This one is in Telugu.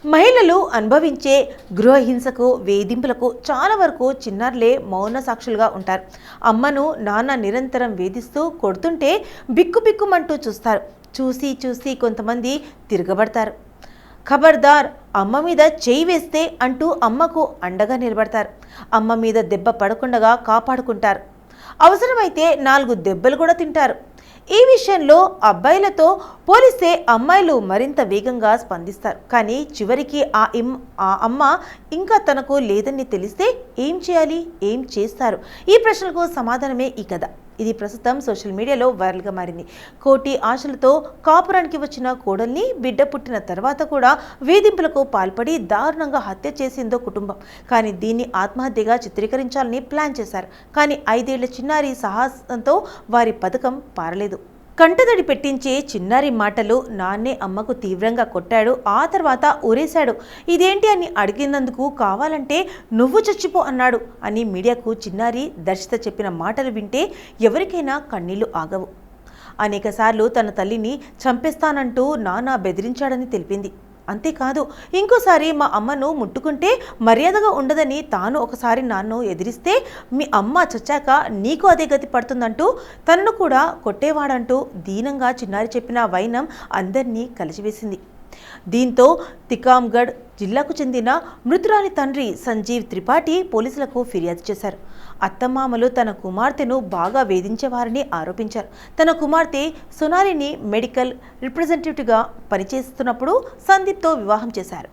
మహిళలు అనుభవించే గృహహింసకు వేధింపులకు చాలా వరకు చిన్నారులే మౌన సాక్షులుగా ఉంటారు. అమ్మను నాన్న నిరంతరం వేధిస్తూ కొడుతుంటే బిక్కుబిక్కుమంటూ చూస్తారు. చూసి చూసి కొంతమంది తిరగబడతారు. ఖబర్దార్, అమ్మ మీద చేయి వేస్తే అంటూ అమ్మకు అండగా నిలబడతారు. అమ్మ మీద దెబ్బ పడకుండా కాపాడుకుంటారు. అవసరమైతే 4 దెబ్బలు కూడా తింటారు. ఈ విషయంలో అబ్బాయిలతో పోలిస్తే అమ్మాయిలు మరింత వేగంగా స్పందిస్తారు. కానీ చివరికి ఆ అమ్మ ఇంకా తనకు లేదని తెలిస్తే ఏం చేయాలి, ఏం చేస్తారు? ఈ ప్రశ్నలకు సమాధానమే ఈ కథ. ఇది ప్రస్తుతం సోషల్ మీడియాలో వైరల్గా మారింది. కోటి ఆశలతో కాపురానికి వచ్చిన కోడల్ని బిడ్డ పుట్టిన తర్వాత కూడా వేధింపులకు పాల్పడి దారుణంగా హత్య చేసిందో కుటుంబం. కానీ దీన్ని ఆత్మహత్యగా చిత్రీకరించాలని ప్లాన్ చేశారు. కానీ 5 ఏళ్ల చిన్నారి సాహసంతో వారి పథకం పారలేదు. కంటతడి పెట్టించే చిన్నారి మాటలు, నాన్నే అమ్మకు తీవ్రంగా కొట్టాడు, ఆ తర్వాత ఊరేశాడు, ఇదేంటి అని అడిగినందుకు కావాలంటే నువ్వు చచ్చిపో అన్నాడు అని మీడియాకు చిన్నారి దర్శిత చెప్పిన మాటలు వింటే ఎవరికైనా కన్నీళ్లు ఆగవు. అనేకసార్లు తన తల్లిని చంపేస్తానంటూ నాన్న బెదిరించాడని తెలిపింది. అంతేకాదు, ఇంకోసారి మా అమ్మను ముట్టుకుంటే మర్యాదగా ఉండదని తాను ఒకసారి నాన్ను ఎదిరిస్తే మీ అమ్మ చచ్చాక నీకు అదే గతి పడుతుందంటూ తనను కూడా కొట్టేవాడంటూ దీనంగా చిన్నారి చెప్పిన వైనం అందరినీ కలిసివేసింది. దీంతో తికాంగఢ్ జిల్లాకు చెందిన మృతురాలి తండ్రి సంజీవ్ త్రిపాఠి పోలీసులకు ఫిర్యాదు చేశారు. అత్తమామలు తన కుమార్తెను బాగా వేధించేవారని ఆరోపించారు. తన కుమార్తె సొనాలిని మెడికల్ రిప్రజెంటేటివ్గా పనిచేస్తున్నప్పుడు సందీప్తో వివాహం చేశారు.